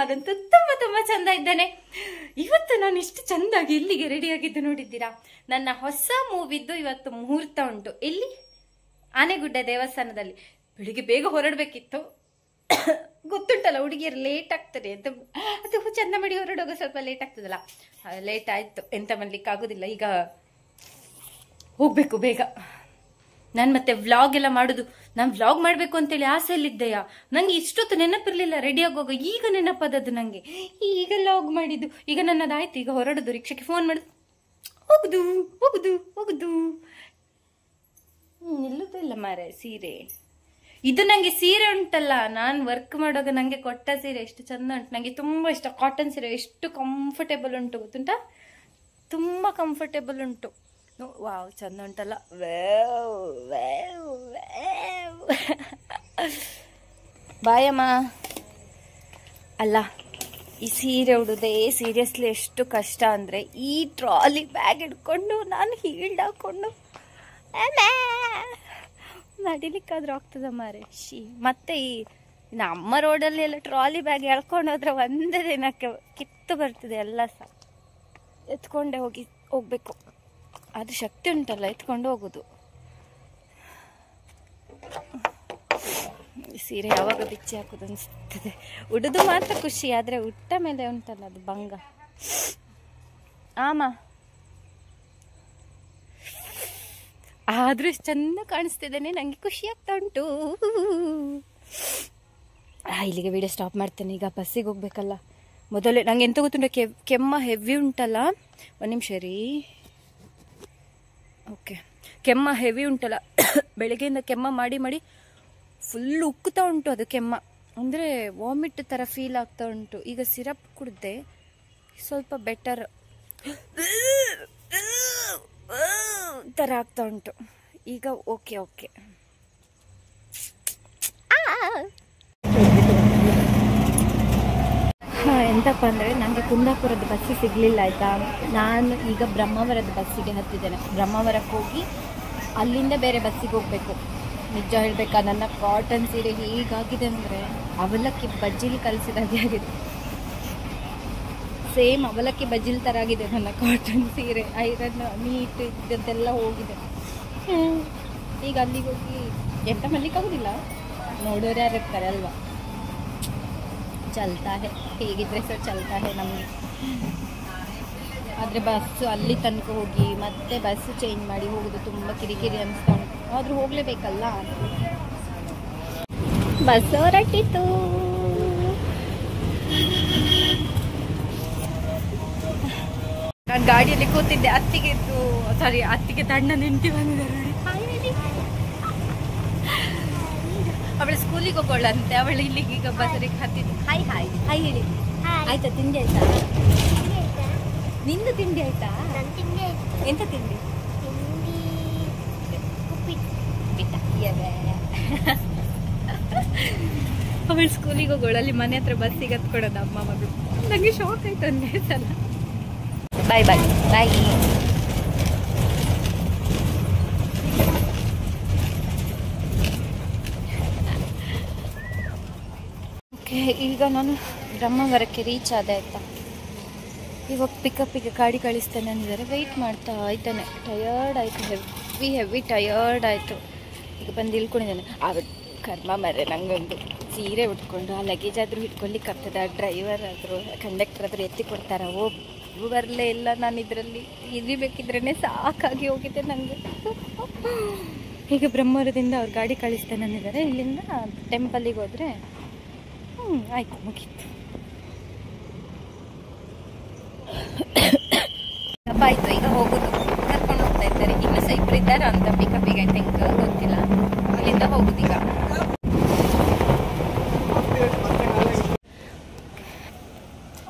ನಾನಂತೂ ತುಂಬಾ ತುಂಬಾ ಚಂದ ಇದ್ದೇನೆ. ಇವತ್ತು ನಾನು ಇಷ್ಟು ಚಂದಾಗಿ ಇಲ್ಲಿಗೆ ರೆಡಿ ಆಗಿದ್ದು ನೋಡಿದ್ದೀರಾ? ನನ್ನ ಹೊಸ ಮೂವಿದ್ದು ಇವತ್ತು ಮುಹೂರ್ತ ಉಂಟು. ಎಲ್ಲಿ? ಆನೆಗುಡ್ಡ ದೇವಸ್ಥಾನದಲ್ಲಿ. ಬೆಳಿಗ್ಗೆ ಬೇಗ ಹೊರಡ್ಬೇಕಿತ್ತು. ಗೊತ್ತುಂಟಲ್ಲ ಹುಡುಗಿಯರು ಲೇಟ್ ಆಗ್ತದೆ ಅಂತ. ಅದು ಚಂದ ಮಾಡಿ ಹೊರಡುವಾಗ ಸ್ವಲ್ಪ ಲೇಟ್ ಆಗ್ತದಲ್ಲ, ಲೇಟ್ ಆಯ್ತು. ಎಂತ ಮಾಡ್ಲಿಕ್ಕೆ ಆಗುದಿಲ್ಲ. ಈಗ ಹೋಗ್ಬೇಕು ಬೇಗ. ನಾನು ಮತ್ತೆ ವ್ಲಾಗ್ ಎಲ್ಲ ಮಾಡುದು, ನಾನು ವ್ಲಾಗ್ ಮಾಡ್ಬೇಕು ಅಂತೇಳಿ ಆಸೆಯಲ್ಲಿದ್ದೆಯಾ. ನಂಗೆ ಇಷ್ಟೊತ್ತು ನೆನಪಿರ್ಲಿಲ್ಲ ರೆಡಿ ಆಗುವಾಗ. ಈಗ ನೆನಪದದ್ದು ನಂಗೆ. ಈಗ ವ್ಲಾಗ್ ಮಾಡಿದ್ದು. ಈಗ ನನ್ನದಾಯ್ತು. ಈಗ ಹೊರಡುದು, ರಿಕ್ಷಾಕ್ಕೆ ಫೋನ್ ಮಾಡುದು, ಹೋಗುದು ಹೋಗುದು ಹೋಗುದು. ನಿಲ್ಲುದಿಲ್ಲ ಮಾರೆ ಸೀರೆ. ಇದು ನಂಗೆ ಸೀರೆ ಉಂಟಲ್ಲ, ನಾನು ವರ್ಕ್ ಮಾಡುವಾಗ ನಂಗೆ ಕೊಟ್ಟ ಸೀರೆ ಎಷ್ಟು ಚಂದ ಉಂಟು. ನಂಗೆ ತುಂಬಾ ಇಷ್ಟ. ಕಾಟನ್ ಸೀರೆ ಎಷ್ಟು ಕಂಫರ್ಟೇಬಲ್ ಉಂಟು ಗೊತ್ತುಂಟಾ? ತುಂಬಾ ಕಂಫರ್ಟೇಬಲ್ ಉಂಟು. ವಾವ್, ಚಂದ ಉಂಟಲ್ಲ. ಬಾಯಮ್ಮ. ಅಲ್ಲ, ಈ ಸೀರೆ ಉಡುದೇ ಸೀರಿಯಸ್ಲಿ ಎಷ್ಟು ಕಷ್ಟ ಅಂದ್ರೆ, ಈ ಟ್ರಾಲಿ ಬ್ಯಾಗ್ ಹಿಡ್ಕೊಂಡು ನಾನು ಹೀಲ್ಡ್ ಹಾಕೊಂಡು ನಡಿಲಿಕ್ಕಾದ್ರೂ ಆಗ್ತದ ಮಾರೆ. ಮತ್ತೆ ಈ ನಮ್ಮ ರೋಡಲ್ಲಿ ಎಲ್ಲ ಟ್ರಾಲಿ ಬ್ಯಾಗ್ ಎಳ್ಕೊಂಡು ಹೋದ್ರೆ ಒಂದೇ ದಿನಕ್ಕೆ ಕಿತ್ತು ಬರ್ತದೆ ಎಲ್ಲ ಸಹ. ಎತ್ಕೊಂಡೆ ಹೋಗ್ಬೇಕು. ಅದು ಶಕ್ತಿ ಉಂಟಲ್ಲ ಎತ್ಕೊಂಡು ಹೋಗುದು. ಸೀರೆ ಯಾವಾಗ ಬಿಚ್ಚಿ ಹಾಕುದು ಅನಿಸ್ತದೆ. ಉಡುದು ಮಾತ್ರ ಖುಷಿ, ಆದ್ರೆ ಉಟ್ಟ ಮೇಲೆ ಉಂಟಲ್ಲ ಅದು ಭಂಗ. ಆಮ ಆದ್ರೂ ಚಂದ ಕಾಣಿಸ್ತಿದ್ದೇನೆ, ನಂಗೆ ಖುಷಿ ಆಗ್ತಾ ಉಂಟು. ಇಲ್ಲಿಗೆ ವಿಡಿಯೋ ಸ್ಟಾಪ್ ಮಾಡ್ತೇನೆ. ಈಗ ಬಸ್ಸಿಗೆ ಹೋಗ್ಬೇಕಲ್ಲ. ಮೊದಲೇ ನಂಗೆ ಎಂತ ಗೊತ್ತುಂಟ, ಕೆಮ್ಮ ಹೆವಿ ಉಂಟಲ್ಲ. ಒಂದು ನಿಮಿಷ ರೀ. ಓಕೆ, ಕೆಮ್ಮ ಹೆವಿ ಉಂಟಲ್ಲ. ಬೆಳಗ್ಗೆಯಿಂದ ಕೆಮ್ಮ ಮಾಡಿ ಮಾಡಿ ಫುಲ್ ಉಕ್ಕುತ್ತಾ ಉಂಟು. ಅದು ಕೆಮ್ಮ ಅಂದರೆ ವಾಮಿಟ್ ಥರ ಫೀಲ್ ಆಗ್ತಾ ಉಂಟು. ಈಗ ಸಿರಪ್ ಕುಡ್ದೆ ಸ್ವಲ್ಪ ಬೆಟರ್ ಥರ ಆಗ್ತಾ ಉಂಟು ಈಗ. Okay okay. ಎಂತಪ್ಪ ಅಂದರೆ, ನನಗೆ ಕುಂದಾಪುರದ ಬಸ್ಸಿಗೆ ಸಿಗಲಿಲ್ಲ ಆಯಿತಾ. ನಾನು ಈಗ ಬ್ರಹ್ಮಾವರದ ಬಸ್ಸಿಗೆ ಹತ್ತಿದ್ದೇನೆ. ಬ್ರಹ್ಮಾವರಕ್ಕೆ ಹೋಗಿ ಅಲ್ಲಿಂದ ಬೇರೆ ಬಸ್ಸಿಗೆ ಹೋಗಬೇಕು. ನಿಜ ಹೇಳಬೇಕಾ, ನನ್ನ ಕಾಟನ್ ಸೀರೆ ಹೀಗಾಗಿದೆ ಅಂದರೆ ಅವಲಕ್ಕಿ ಬಜ್ಜಿಲಿ ಕಲಿಸಿದಾಗೆ ಆಗಿದೆ. ಸೇಮ್ ಅವಲಕ್ಕಿ ಬಜ್ಜಿಲ್ ಥರ ಆಗಿದೆ ನನ್ನ ಕಾಟನ್ ಸೀರೆ. ಐರನ್ ನೀಟ್ ಇದ್ದದ್ದೆಲ್ಲ ಹೋಗಿದೆ. ಈಗ ಅಲ್ಲಿಗೆ ಹೋಗಿ ಎಂತ ಮಾಡ್ಲಿಕ್ಕಾಗೋದಿಲ್ಲ. ನೋಡೋರು ಯಾರು ಇರ್ತಾರೆ ಅಲ್ವಾ. ಚಲ್ತಾ ಹೇ, ಹೇಗಿದ್ರೆ ಸರ್ ಚಲ್ತಾ ಹೇ ನಮಗೆ. ಆದರೆ ಬಸ್ಸು ಅಲ್ಲಿ ತನಕ ಹೋಗಿ ಮತ್ತೆ ಬಸ್ಸು ಚೇಂಜ್ ಮಾಡಿ ಹೋಗೋದು ತುಂಬ ಕಿರಿಕಿರಿ ಅನಿಸ್ತಾ ಉಂಟು. ಆದರೂ ಹೋಗಲೇಬೇಕಲ್ಲ. ಬಸ್ ಹೊರಟಿತು. ನಾನು ಗಾಡಿಯಲ್ಲಿ ಕೂತಿದ್ದೆ. ಅತ್ತಿಗೆ ತಣ್ಣ ನಿಂತು ಬಂದಿದ್ದಾರೆ. ಅವಳು ಸ್ಕೂಲಿಗೆ ಹೋಗೋಳಂತೆ. ಅವಳು ಇಲ್ಲಿಗೆ ಈಗ ಬಸ್ಸಿಗೆ ಹತ್ತಿದ್ದು. ಹಾಯ್ ಹಾಯ್ ಹಾಯ್ ಹೇಳಿ. ಆಯ್ತಾ? ತಿಂಡಿ ಆಯ್ತಾ? ನಿಂದು ತಿಂಡಿ ಆಯ್ತಾ? ಎಂತ ತಿಂಡಿ? ಅವಳು ಸ್ಕೂಲಿಗೆ ಹೋಗೋಳು. ಅಲ್ಲಿ ಮನೆ ಹತ್ರ ಬಸ್ಸಿಗೆ ಹತ್ಕೊಡೋದು ಅಮ್ಮ ಮಗಳು. ನನಗೆ ಶಾಕ್ ಆಯ್ತು ಒಂದೇ ಸಲ. ಬಾಯ್ ಬಾಯ್ ಬಾಯ್. ಓಕೆ, ಈಗ ನಾನು ಬ್ರಹ್ಮಾವರಕ್ಕೆ ರೀಚ್ ಆದೆ ಆಯ್ತಾ. ಇವಾಗ ಪಿಕಪ್ಪಿಗೆ ಗಾಡಿ ಕಳಿಸ್ತೇನೆ ಅಂದಿದ್ದಾರೆ. ವೆಯ್ಟ್ ಮಾಡ್ತಾ ಇದ್ದಾನೆ. ಟಯರ್ಡ್ ಆಯಿತು, ಹೆವಿ ಟಯರ್ಡ್ ಆಯಿತು. ಈಗ ಬಂದು ಇಳ್ಕೊಂಡಿದ್ದಾನೆ. ಕರ್ಮ ಮರೆ, ನನಗೊಂದು ಸೀರೆ ಉಟ್ಕೊಂಡು ಆ ಲಗೇಜ್ ಆದರೂ ಇಟ್ಕೊಳ್ಳಿಕ್ಕೆ ಆಗ್ತದೆ. ಆ ಡ್ರೈವರ್ ಆದರೂ ಕಂಡಕ್ಟರ್ ಆದರೂ ಎತ್ತಿ ಕೊಡ್ತಾರ? ಬರಲೇ ಇಲ್ಲ. ನಾನು ಇದರಲ್ಲಿ ಇಳಿಬೇಕಿದ್ರೇ ಸಾಕಾಗಿ ಹೋಗಿದೆ ನನಗೆ. ಈಗ ಬ್ರಹ್ಮವರದಿಂದ ಅವ್ರು ಗಾಡಿ ಕಳಿಸ್ತೇನೆ ಅಂದಿದ್ದಾರೆ. ಇಲ್ಲಿಂದ ಟೆಂಪಲಿಗೆ ಹೋದರೆ ಆಯಿತು, ಮುಗೀತು. ಆಯಿತು, ಈಗ ಹೋಗೋದು. ಕರ್ಕೊಂಡು ಹೋಗ್ತಾ ಇದ್ದಾರೆ. ಇನ್ನೂ ಸಹ ಇಬ್ಬರು ಇದ್ದಾರೆ ಅಂತ ಪಿಕಪ್ಪಿಗೆ. ಐ ಥಿಂಕ್ ಗೊತ್ತಿಲ್ಲ. ಅಲ್ಲಿಂದ ಹೋಗುದು ಈಗ.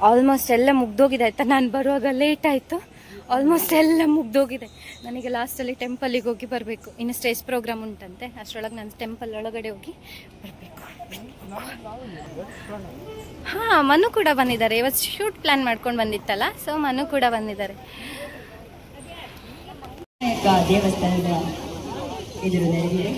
ಆಲ್ಮೋಸ್ಟ್ ಎಲ್ಲ ಮುಗ್ದೋಗಿದೆ ಆಯ್ತಾ. ನಾನು ಬರುವಾಗ ಲೇಟ್ ಆಯಿತು. ಆಲ್ಮೋಸ್ಟ್ ಎಲ್ಲ ಮುಗ್ದೋಗಿದೆ. ನನಗೆ ಲಾಸ್ಟಲ್ಲಿ ಟೆಂಪಲಿಗೆ ಹೋಗಿ ಬರಬೇಕು. ಇನ್ನು ಸ್ಟೇಜ್ ಪ್ರೋಗ್ರಾಮ್ ಉಂಟಂತೆ. ಅಷ್ಟರೊಳಗೆ ನಾನು ಟೆಂಪಲ್ ಒಳಗಡೆ ಹೋಗಿ ಬರಬೇಕು. ಹಾಂ, ಮನು ಕೂಡ ಬಂದಿದ್ದಾರೆ. ಇವತ್ತು ಶೂಟ್ ಪ್ಲಾನ್ ಮಾಡ್ಕೊಂಡು ಬಂದಿತ್ತಲ್ಲ, ಸೊ ಮನು ಕೂಡ ಬಂದಿದ್ದಾರೆ. ದೇವಸ್ಥಾನದ ಎದುರು ನಡೆದಿದೆ.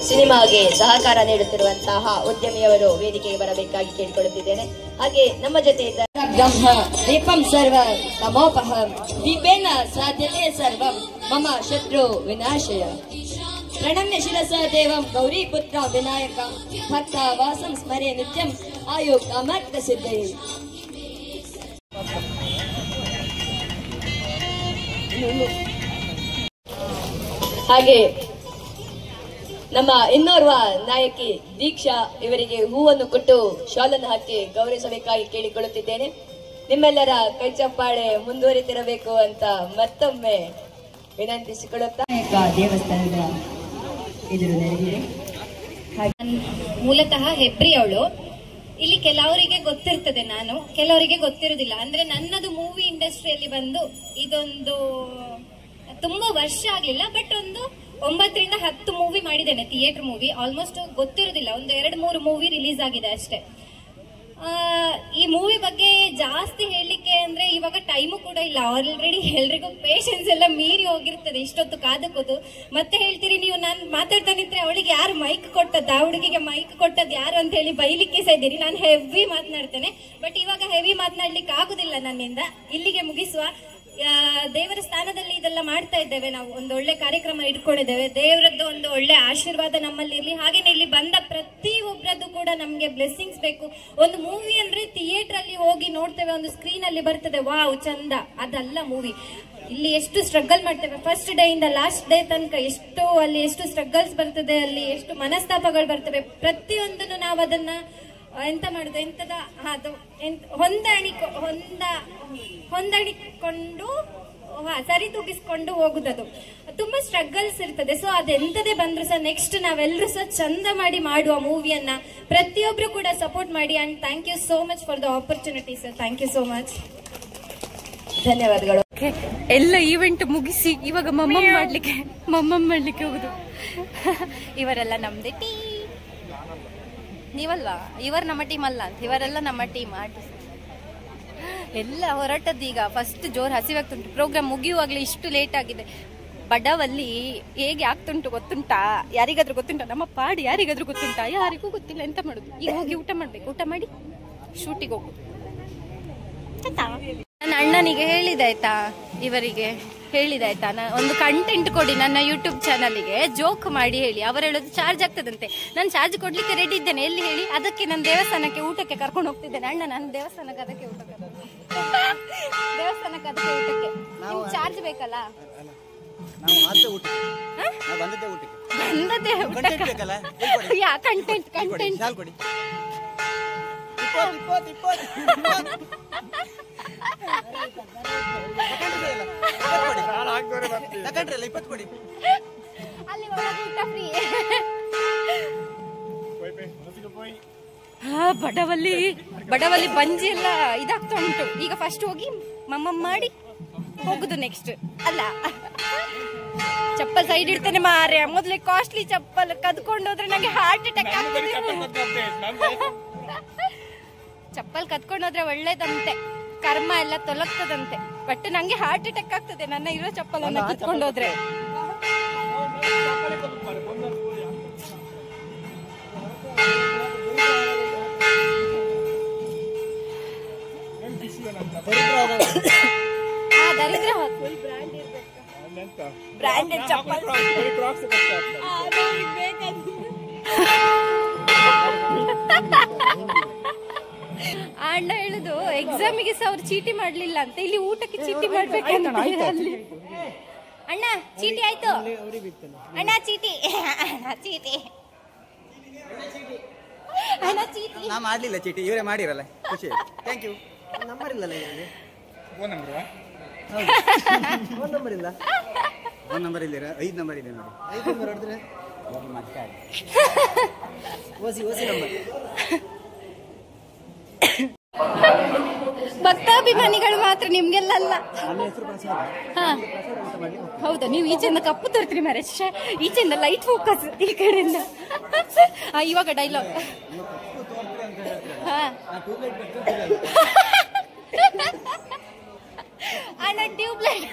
ಸಿನಿಮಾಗೆ ಸಹಕಾರ ನೀಡುತ್ತಿರುವಂತಹ ಉದ್ಯಮಿಯವರು ವೇದಿಕೆಗೆ ಬರಬೇಕಾಗಿ ಕೇಳಿಕೊಳ್ಳುತ್ತಿದ್ದೇನೆ. ಹಾಗೆ ನಮ್ಮ ಜೊತೆ ಇದ್ದ ಬ್ರಹ್ಮ ದೀಪಂ ಸರ್ವ ತಮೋಪಹಂ ದೀಪೇನ ಸಾಧ್ಯತೆ ಸರ್ವಂ ಮಮ ಶತ್ರು ವಿನಾಶಯ ಪ್ರಣಮ್ಯ ಶಿರಸ ದೇವಂ ಗೌರಿ ಪುತ್ರ ವಿನಾಯಕ ಭಕ್ತ ವಾಸಂ ಸ್ಮರೆ ನಿತ್ಯಂ ಆಯು ಕಾಮಾರ್ಥ ಸಿದ್ಧೈ. ಹಾಗೆ ನಮ್ಮ ಇನ್ನೋರ್ವ ನಾಯಕಿ ದೀಕ್ಷಾ ಇವರಿಗೆ ಹೂವನ್ನು ಕೊಟ್ಟು ಶಾಲನ್ನು ಹಾಕಿ ಗೌರವಿಸಬೇಕಾಗಿ ಕೇಳಿಕೊಳ್ಳುತ್ತಿದ್ದೇನೆ. ನಿಮ್ಮೆಲ್ಲರ ಕೈ ಚಪ್ಪಾಳೆ ಮುಂದುವರಿತಿರಬೇಕು ಅಂತ ಮತ್ತೊಮ್ಮೆ ವಿನಂತಿಸಿಕೊಳ್ಳುತ್ತಾ ದೇವಸ್ಥಾನದ ಎದುರು ನೆರಗಿದೆ. ಮೂಲತಃ ಹೆಬ್ರಿ ಅವಳು. ಇಲ್ಲಿ ಕೆಲವರಿಗೆ ಗೊತ್ತಿರ್ತದೆ, ಕೆಲವರಿಗೆ ಗೊತ್ತಿರುವುದಿಲ್ಲ. ಅಂದ್ರೆ ನನ್ನದು ಮೂವಿ ಇಂಡಸ್ಟ್ರಿಯಲ್ಲಿ ಬಂದು ಇದೊಂದು ತುಂಬಾ ವರ್ಷ ಆಗ್ಲಿಲ್ಲ, ಬಟ್ ಒಂದು 9 ರಿಂದ 10 ಮೂವಿ ಮಾಡಿದ್ದೇನೆ, ಥಿಯೇಟರ್ ಮೂವಿ. ಆಲ್ಮೋಸ್ಟ್ ಗೊತ್ತಿರುವುದಿಲ್ಲ, ಒಂದು 2-3 ಮೂವಿ ರಿಲೀಸ್ ಆಗಿದೆ ಅಷ್ಟೇ. ಈ ಮೂವಿ ಬಗ್ಗೆ ಜಾಸ್ತಿ ಹೇಳಲಿಕ್ಕೆ ಅಂದ್ರೆ ಇವಾಗ ಟೈಮು ಕೂಡ ಇಲ್ಲ. ಆಲ್ರೆಡಿ ಎಲ್ರಿಗೂ ಪೇಷನ್ಸ್ ಎಲ್ಲ ಮೀರಿ ಹೋಗಿರ್ತದೆ ಇಷ್ಟೊತ್ತು ಕಾದು ಕೂತು. ಮತ್ತೆ ಹೇಳ್ತೀರಿ ನೀವು, ನಾನು ಮಾತಾಡ್ತಾನಿದ್ರೆ ಅವಳಿಗೆ ಯಾರು ಮೈಕ್ ಕೊಟ್ಟದ್ದು, ಆ ಹುಡುಗಿಗೆ ಮೈಕ್ ಕೊಟ್ಟದ್ದು ಯಾರು ಅಂತ ಹೇಳಿ ಬೈಲಿಕ್ಕೆ ಸಹ ಇದ್ದೀರಿ. ನಾನು ಹೆವಿ ಮಾತನಾಡ್ತೇನೆ, ಬಟ್ ಇವಾಗ ಹೆವಿ ಮಾತನಾಡ್ಲಿಕ್ಕೆ ಆಗುದಿಲ್ಲ ನನ್ನಿಂದ. ಇಲ್ಲಿಗೆ ಮುಗಿಸುವ. ದೇವರ ಸ್ಥಾನದಲ್ಲಿ ಇದೆಲ್ಲ ಮಾಡ್ತಾ ಇದ್ದೇವೆ ನಾವು, ಒಂದು ಒಳ್ಳೆ ಕಾರ್ಯಕ್ರಮ ಇಟ್ಕೊಂಡಿದ್ದೇವೆ. ದೇವರದ್ದು ಒಂದು ಒಳ್ಳೆ ಆಶೀರ್ವಾದ ನಮ್ಮಲ್ಲಿ ಇರಲಿ. ಹಾಗೇನೆ ಇಲ್ಲಿ ಬಂದ ಪ್ರತಿ ಒಬ್ಬರದ್ದು ಕೂಡ ನಮ್ಗೆ ಬ್ಲೆಸ್ಸಿಂಗ್ಸ್ ಬೇಕು. ಒಂದು ಮೂವಿ ಅಂದ್ರೆ ಥಿಯೇಟರ್ ಅಲ್ಲಿ ಹೋಗಿ ನೋಡ್ತೇವೆ, ಒಂದು ಸ್ಕ್ರೀನ್ ಅಲ್ಲಿ ಬರ್ತದೆ, ವಾವ್ ಚಂದ, ಅದಲ್ಲ ಮೂವಿ. ಇಲ್ಲಿ ಎಷ್ಟು ಸ್ಟ್ರಗಲ್ ಮಾಡ್ತೇವೆ, ಫಸ್ಟ್ ಡೇ ಇಂದ ಲಾಸ್ಟ್ ಡೇ ತನಕ ಅಲ್ಲಿ ಎಷ್ಟು ಸ್ಟ್ರಗಲ್ಸ್ ಬರ್ತದೆ, ಅಲ್ಲಿ ಎಷ್ಟು ಮನಸ್ತಾಪಗಳು ಬರ್ತವೆ. ಪ್ರತಿಯೊಂದನ್ನು ನಾವು ಅದನ್ನ ಎಂತ ಮಾಡುದು, ಅದು ಹೊಂದಾಣಿಕೊಂಡು ಸರಿದೂಗಿಸ್ಕೊಂಡು ಹೋಗುದದು. ತುಂಬಾ ಸ್ಟ್ರಗಲ್ಸ್ ಇರ್ತದೆ. ಸೊ ಅದೆಂತದೇ ಬಂದ್ರು ಸಹ ನೆಕ್ಸ್ಟ್ ನಾವೆಲ್ಲರೂ ಸಹ ಚಂದ ಮಾಡಿ ಮಾಡುವ ಮೂವಿಯನ್ನ ಪ್ರತಿಯೊಬ್ರು ಕೂಡ ಸಪೋರ್ಟ್ ಮಾಡಿ. And thank you so much for the opportunity sir. Thank you so much. ಧನ್ಯವಾದಗಳು. ಎಲ್ಲ ಈವೆಂಟ್ ಮುಗಿಸಿ ಇವಾಗ ಮಮ್ಮಮ್ ಮಾಡ್ಲಿಕ್ಕೆ ಹೋಗುದು. ಇವರೆಲ್ಲ ನಮ್ದೇ ಟೀಮ್, ನೀವಲ್ವಾ? ಇವರು ನಮ್ಮ ಟೀಮ್ ಅಲ್ಲ ಅಂತ, ಇವರೆಲ್ಲ ನಮ್ಮ ಟೀಮ್ ಆರ್ಟಿಸ್ಟ್ ಎಲ್ಲ ಹೊರಟದ್ದು. ಈಗ ಫಸ್ಟ್ ಜೋರ್ ಹಸಿವಾಗ್ತುಂಟು. ಪ್ರೋಗ್ರಾಮ್ ಮುಗಿಯುವಾಗ್ಲೇ ಇಷ್ಟು ಲೇಟ್ ಆಗಿದೆ. ಬಡವಲ್ಲಿ ಹೇಗೆ ಆಗ್ತುಂಟು ಗೊತ್ತುಂಟಾ? ಯಾರಿಗಾದ್ರೂ ಗೊತ್ತುಂಟಾ? ನಮ್ಮ ಪಾಡಿ ಯಾರಿಗಾದ್ರೂ ಗೊತ್ತುಂಟಾ? ಯಾರಿಗೂ ಗೊತ್ತಿಲ್ಲ. ಎಂತ ಮಾಡುದು? ಈಗ ಹೋಗಿ ಊಟ ಮಾಡ್ಬೇಕು, ಊಟ ಮಾಡಿ ಶೂಟಿಗೆ ಹೋಗುದು. ನನ್ನ ಅಣ್ಣನಿಗೆ ಹೇಳಿದಾಯ್ತಾ, ಇವರಿಗೆ ಹೇಳಿದಾಯ್ತಾ, ಒಂದು ಕಂಟೆಂಟ್ ಕೊಡಿ ನನ್ನ ಯೂಟ್ಯೂಬ್ ಚಾನಲ್ಗೆ, ಜೋಕ್ ಮಾಡಿ ಹೇಳಿ. ಅವರು ಹೇಳೋದು ಚಾರ್ಜ್ ಆಗ್ತದಂತೆ. ನಾನು ಚಾರ್ಜ್ ಕೊಡ್ಲಿಕ್ಕೆ ರೆಡಿ ಇದ್ದೇನೆ. ಎಲ್ಲಿ ಹೇಳಿ? ಅದಕ್ಕೆ ನಾನು ದೇವಸ್ಥಾನಕ್ಕೆ ಊಟಕ್ಕೆ ಕರ್ಕೊಂಡು ಹೋಗ್ತಿದ್ದೇನೆ. ಅಣ್ಣ ನಾನು ದೇವಸ್ಥಾನಕ್ಕೆ ಅದಕ್ಕೆ ಊಟಕ್ಕೆ ಚಾರ್ಜ್ ಬೇಕಲ್ಲ? ಕಂಟೆಂಟ್ ಬಡವಲ್ಲಿ ಬಂಜಿ ಎಲ್ಲ ಇದಾಗ್ತಾ ಉಂಟು. ಈಗ ಫಸ್ಟ್ ಹೋಗಿ ಮಮ್ಮಮ್ಮ ಮಾಡಿ ಹೋಗುದು ನೆಕ್ಸ್ಟ್ ಅಲ್ಲ. ಚಪ್ಪಲ್ ಸೈಡ್ ಇಡ್ತೇನೆ ಮಾರ್ರೆ. ಮೊದಲೇ ಕಾಸ್ಟ್ಲಿ ಚಪ್ಪಲ್ ಕದ್ಕೊಂಡು ಹೋದ್ರೆ ನಂಗೆ ಹಾರ್ಟ್ ಅಟ್ಯಾಕ್ ಆಗ್ತದೆ. ಚಪ್ಪಲ್ ಕದ್ಕೊಂಡು ಹೋದ್ರೆ ಒಳ್ಳೇದಂತೆ, ಕರ್ಮ ಎಲ್ಲ ತೊಲಗ್ತದಂತೆ. ಬಟ್ ನಂಗೆ ಹಾರ್ಟ್ ಅಟ್ಯಾಕ್ ಆಗ್ತದೆ ನನ್ನ ಇರೋ ಚಪ್ಪಲನ್ನ ಕಿತ್ಕೊಂಡು ಹೋದ್ರೆ. ದರಿದ್ರ ಬ್ರಾಂಡೆಡ್ ಚಪ್ಪಲ್ ಅಣ್ಣ ಹೇಳುದು ಎಕ್ಸಾಮಿಗೆ ಸಹ ಅವ್ರು ಚೀಟಿ ಮಾಡ್ಲಿಲ್ಲ ಅಂತ, ಇಲ್ಲಿ ಊಟಕ್ಕೆ ಚೀಟಿ ಮಾಡ್ಬೇಕಂತ. ಅಣ್ಣ ಚೀಟಿ ಆಯ್ತು, ಅಣ್ಣ ಚೀಟಿ, ಚೀಟಿ ಅಣ್ಣ ಚೀಟಿ. ನಾ ಮಾಡ್ಲಿಲ್ಲ ಚೀಟಿ, ಇವರೇ ಮಾಡಿರಲ್ಲ. ಖುಷಿ. Thank you. ನಂಬರ್ ಇಲ್ಲ ಇದರಲ್ಲಿ. ಫೋನ್ ನಂಬರ್ ಇಲ್ಲ. ಫೋನ್ ನಂಬರ್ ಇಲ್ಲ. 5 ನಂಬರ್ ಇದೆ ನೋಡಿ. 5 ನಂಬರ್ ಹೊಡೆದ್ರೆ ಓಸಿ ನಂಬರ್. ಭಕ್ತಾಭಿಮಾನಿಗಳು ಮಾತ್ರ, ನಿಮ್ಗೆಲ್ಲ ಅಲ್ಲ. ಹೌದಾ? ನೀವು ಈಚೆಯಿಂದ ಕಪ್ಪು ತರ್ತೀರಿ ಮಾರೆ, ಈಚೆಯಿಂದ ಲೈಟ್ ಫೋಕಸ್, ಈ ಕಡೆಯಿಂದ. ಇವಾಗ ಡೈಲಾಗ್. ಅಣ್ಣ ಟ್ಯೂಬ್ಲೈಟ್.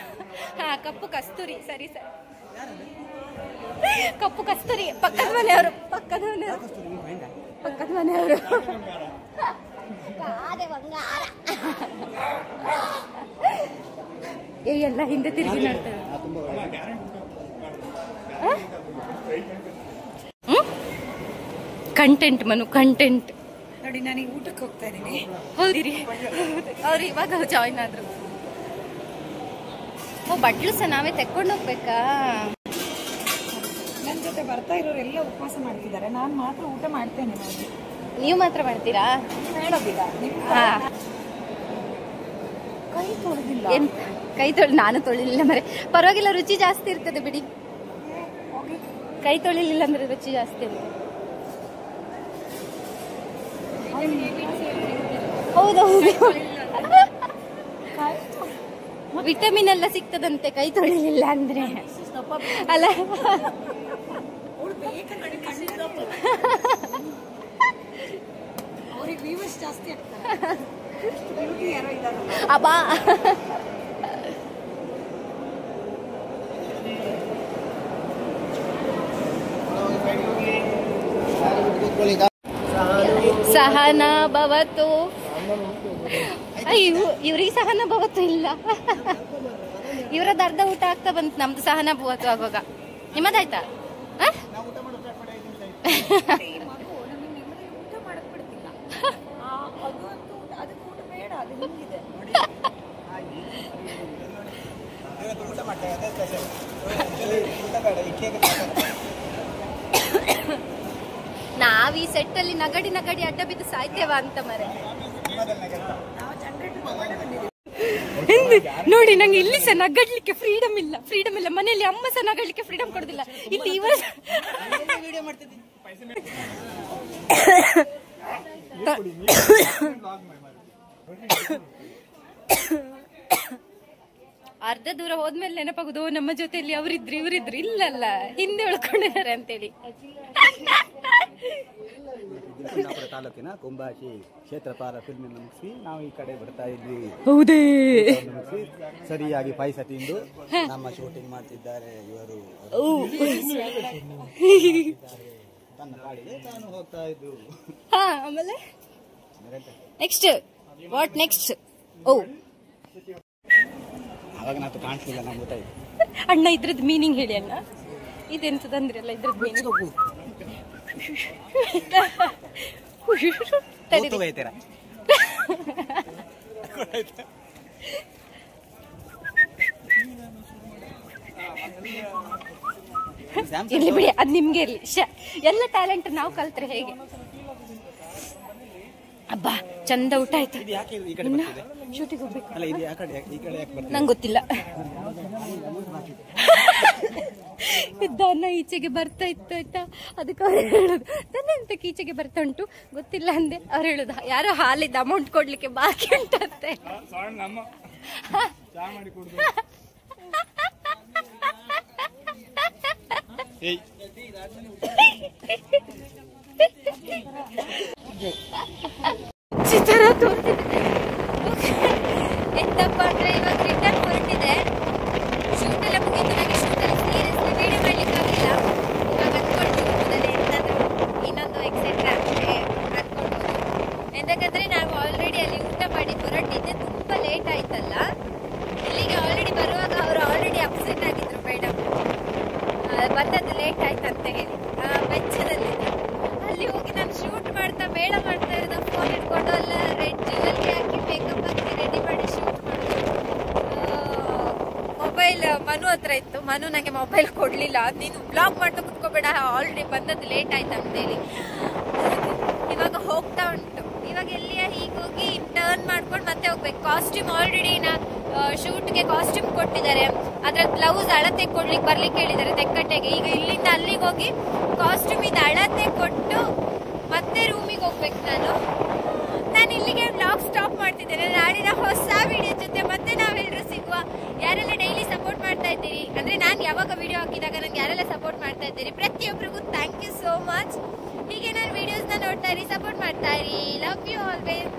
ಕಪ್ಪು ಕಸ್ತೂರಿ. ಸರಿ ಸರ್. ಕಪ್ಪು ಕಸ್ತೂರಿ ಪಕ್ಕದ ಮನೆಯವರು ಎಲ್ಲ ಹಿಂದೆ ತಿರುಗಿ ನೋಡ್ತಾರೆ. ಕಂಟೆಂಟ್ ಮನು ಕಂಟೆಂಟ್ ನೋಡಿ. ನನಗೆ ಊಟಕ್ಕೆ ಹೋಗ್ತಾ ಇದ್ದೀನಿ. ಹೌದಿರಿ, ಅವ್ರು ಇವಾಗ ಜಾಯಿನ್ ಆದ್ರು. ಬಟ್ಲು ಸಹ ನಾವೇ ತೆಕ್ಕೊಂಡು ಹೋಗ್ಬೇಕಾ? ನನ್ನ ಜೊತೆ ಬರ್ತಾ ಇರೋರೆಲ್ಲ ಉಪವಾಸ ಮಾಡ್ತಿದ್ದಾರೆ, ನಾನು ಮಾತ್ರ ಊಟ ಮಾಡ್ತೇನೆ. ನೀವು ಮಾತ್ರ ಮಾಡ್ತೀರಾ? ಹೇಳೋದಿಲ್ಲ. ಹಾ, ಕೈ ತೊಳೆದಿಲ್ಲ. ಎಂತ ಕೈ ನಾನು ತೊಳಿಲಿಲ್ಲ ಮರೆ, ಪರವಾಗಿಲ್ಲ, ರುಚಿ ಜಾಸ್ತಿ ಇರ್ತದೆ ಬಿಡಿ. ಕೈ ತೊಳಿಲಿಲ್ಲ ಅಂದ್ರೆ ರುಚಿ ಜಾಸ್ತಿ ಇರ್ತದೆ. ಹೌದೌದು, ವಿಟಮಿನ್ ಎಲ್ಲ ಸಿಗ್ತದಂತೆ ಕೈ ತೊಳಿಲಿಲ್ಲ ಅಂದ್ರೆ ಅಲ್ಲ. ಅವ್ರಿಗೆ ವ್ಯೂವರ್ಸ್ ಜಾಸ್ತಿ ಆಗ್ತಾರೆ. ಅಬ್ಬಾ, ಸಹನಾ ಭವತು. ಇವ್ರಿಗೆ ಸಹನಾ ಭವತು ಇಲ್ಲ, ಇವರದ್ದು ಅರ್ಧ ಊಟ ಆಗ್ತಾ ಬಂತು, ನಮ್ದು ಸಹನಾ ಭವತು ಆಗುವಾಗ. ನಿಮ್ಮದಾಯ್ತಾ? ಊಟ ಮಾಡಕ್ ಬಿಡ್ತಿಲ್ಲ. ಅದಕ್ಕೆ ಊಟ ಬೇಡ, ಅದು ಹಿಂಗಿದೆ. ನಾವ್ ಈ ಸೆಟ್ ಅಲ್ಲಿ ನಗಡಿ ಅಡ್ಡ ಬಿದ್ದು ಸಾಯ್ತೇವ ಅಂತ ಮರೆ. ನೋಡಿ, ನಂಗೆ ಇಲ್ಲಿ ಸಹ ನಗಡ್ಲಿಕ್ಕೆ ಫ್ರೀಡಮ್ ಇಲ್ಲ. ಮನೆಯಲ್ಲಿ ಅಮ್ಮ ಸಹ ನಗಡ್ಲಿಕ್ಕೆ ಫ್ರೀಡಮ್ ಕೊಡುದಿಲ್ಲ. ಇಲ್ಲಿ ಇವರು ಅರ್ಧ ದೂರ ಹೋದ್ಮೇಲೆ ನೆನಪಾಗುದು, ನಮ್ಮ ಜೊತೆಯಲ್ಲಿ ಅವರಿದ್ರು ಇವರಿದ್ರು, ಇಲ್ಲಲ್ಲ ಹಿಂದೆ ಉಳ್ಕೊಂಡಿದ್ದಾರೆ ಅಂತೇಳಿ. ಕುಂದಾಪುರ ತಾಲೂಕಿನ ಕುಂಬಾಶಿ ಕ್ಷೇತ್ರಪಾಲ ಫಿಲ್ಮ್ ಮುಗಿಸಿ ನಾವು ಈ ಕಡೆ ಬರ್ತಾ ಇದ್ವಿ. ಹೌದೇ, ಮುಗಿಸಿ ಸರಿಯಾಗಿ ಪಾಯಸ ತಿಂದು ನಮ್ಮ ಶೂಟಿಂಗ್ ಮಾಡ್ತಿದ್ದಾರೆ ಇವರು. ತನ್ನ ಪಾಡಿಗೆ ತಾನು ಹೋಗ್ತಾ ಇದ್ದು. ಹಾ, ಆಮೇಲೆ ನೆಕ್ಸ್ಟ್ ವಾಟ್ ನೆಕ್ಸ್ಟ್? ಓ, ಅವಾಗ ನಾವು ಕಾಣಿಸ್ಲಿಲ್ಲ, ನಮ್ಗೆ ಗೊತ್ತಾಯ್ತು. ಅಣ್ಣ ಇದ್ರದ್ದು ಮೀನಿಂಗ್ ಹೇಳಿ ಅಣ್ಣ. ಇದೆಂತದಂದ್ರೆ ಅಲ್ಲ ಇದ್ರದ್ದು ಮೀನಿಂಗ್ ಇರ್ಲಿ ಬಿಡಿ, ಅದ್ ನಿಮ್ಗೆ ಇರ್ಲಿ. ಎಲ್ಲ ಟ್ಯಾಲೆಂಟ್ ನಾವು ಕಲ್ತ್ರೆ ಹೇಗೆ? ಅಬ್ಬಾ, ಚಂದ ಊಟ ಆಯ್ತು. ಶೂಟಿಗೆ ಹೋಗ್ಬೇಕು. ನಂಗೆ ಗೊತ್ತಿಲ್ಲ. ದನ ಈಚೆಗೆ ಬರ್ತಾ ಇತ್ತು ಆಯ್ತಾ, ಅದಕ್ಕೆ ಅವ್ರು ಹೇಳುದು ದನ ಎಂತಕ್ಕೆ ಈಚೆಗೆ ಬರ್ತಾ ಉಂಟು ಗೊತ್ತಿಲ್ಲ ಅಂದೆ. ಅವ್ರು ಹೇಳುದು ಯಾರೋ ಹಾಲಿದ್ದು ಅಮೌಂಟ್ ಕೊಡ್ಲಿಕ್ಕೆ ಬಾಕಿ ಉಂಟಂತೆ. ಚಿತ್ರ ತೋರ್ತಿದೆ. ಎಂತಪ್ಪ ಅಂದ್ರೆ ಇವಾಗ ರಿಟರ್ನ್ ಹೊರಟಿದೆ. ಶೂಟ್ ಎಲ್ಲ ಮುಗಿತು. ನನಗೆ ಶೂಟಲ್ಲಿ ಸೀರಿಯಸ್ಲಿ ವಿಡಿಯೋ ಮಾಡ್ಲಿಕ್ಕೆ ಆಗಲಿಲ್ಲ. ಇವಾಗ ಅಂದ್ಕೊಳ್ಬೋದು ಮೊದಲೇ ಎಂತಾದ್ರೂ ಇನ್ನೊಂದು ಎಕ್ಸೆಟ್ರಾ ಅಂದ್ಕೊಳ್ಬೋದು. ಎಂತಕ್ಕಂದ್ರೆ ನಾವು ಆಲ್ರೆಡಿ ಅಲ್ಲಿ ಊಟ ಮಾಡಿ ಹೊರಟಿದ್ದೆ, ತುಂಬಾ ಲೇಟ್ ಆಯ್ತಲ್ಲ. ಇಲ್ಲಿಗೆ ಆಲ್ರೆಡಿ ಬರುವಾಗ ಅವರು ಆಲ್ರೆಡಿ ಅಪ್ಸೆಟ್ ಆಗಿದ್ರು ಮೇಡಮ್, ಬಂದದ್ದು ಲೇಟ್ ಆಯ್ತಂತ ಹೇಳಿ. ವೆಚ್ಚದಲ್ಲಿ ಅಲ್ಲಿ ಹೋಗಿ ನಾನು ಶೂಟ್ ಮಾಡ್ತಾ ಮೇಳ ಮಾಡ್ತಾ ಇರೋದು, ಫೋನ್ ಇಟ್ಕೊಂಡು ಅಲ್ಲ ರೆಡ್ ಜ್ಯುವೆಲ್ರಿ ಹಾಕಿ ಮೇಕಪ್ ಹಾಕಿ ರೆಡಿ ಮಾಡಿ ಶೂಟ್ ಮಾಡೋದು. ಮೊಬೈಲ್ ಮನು ಹತ್ರ ಇತ್ತು. ಮನು ನನಗೆ ಮೊಬೈಲ್ ಕೊಡ್ಲಿಲ್ಲ, ನೀನು ಬ್ಲಾಗ್ ಮಾಡ್ತಾ ಕುತ್ಕೋಬೇಡ, ಆಲ್ರೆಡಿ ಬಂದದ್ದು ಲೇಟ್ ಆಯ್ತು ಅಂತೇಳಿ. ಇವಾಗ ಹೋಗ್ತಾ ಉಂಟು. ಇವಾಗ ಎಲ್ಲಿಯ ಹೀಗೋಗಿ ಟರ್ನ್ ಮಾಡ್ಕೊಂಡು ಮತ್ತೆ ಹೋಗ್ಬೇಕು. ಕಾಸ್ಟ್ಯೂಮ್ ಆಲ್ರೆಡಿ ಶೂಟ್ಗೆ ಕಾಸ್ಟ್ಯೂಮ್ ಕೊಟ್ಟಿದ್ದಾರೆ, ಅದ್ರ ಬ್ಲೌಸ್ ಅಳತೆ ಕೊಡ್ಲಿಕ್ಕೆ ಬರ್ಲಿಕ್ಕೆ ಹೇಳಿದ್ದಾರೆ ತೆಕ್ಕಟ್ಟೆಗೆ. ಈಗ ಇಲ್ಲಿಂದ ಅಲ್ಲಿಗೆ ಹೋಗಿ ಕಾಸ್ಟ್ಯೂಮ್ ಇದು ಅಳತೆ ಕೊಟ್ಟು ಮತ್ತೆ ರೂಮಿಗೆ ಹೋಗ್ಬೇಕು. ನಾನು ಇಲ್ಲಿಗೆ ಬ್ಲಾಗ್ ಸ್ಟಾಪ್ ಮಾಡ್ತಿದ್ದೇನೆ. ನಾಡಿನ ಹೊಸ ವಿಡಿಯೋ ಜೊತೆ ಮತ್ತೆ ನಾವೆಲ್ಲರೂ ಸಿಗುವ. ಯಾರೆಲ್ಲ ಡೈಲಿ ಸಪೋರ್ಟ್ ಮಾಡ್ತಾ ಇದ್ದೀರಿ, ಅಂದ್ರೆ ನಾನು ಯಾವಾಗ ವಿಡಿಯೋ ಹಾಕಿದಾಗ ನಂಗೆ ಯಾರೆಲ್ಲ ಸಪೋರ್ಟ್ ಮಾಡ್ತಾ ಇದ್ದೀರಿ ಪ್ರತಿಯೊಬ್ಬರಿಗೂ ಥ್ಯಾಂಕ್ ಯು ಸೋ ಮಚ್. ಹೀಗೆ ನಾನು ವಿಡಿಯೋಸ್ನ ನೋಡ್ತಾ ಇರಿ, ಸಪೋರ್ಟ್ ಮಾಡ್ತಾ ಇರಿ. Love you always.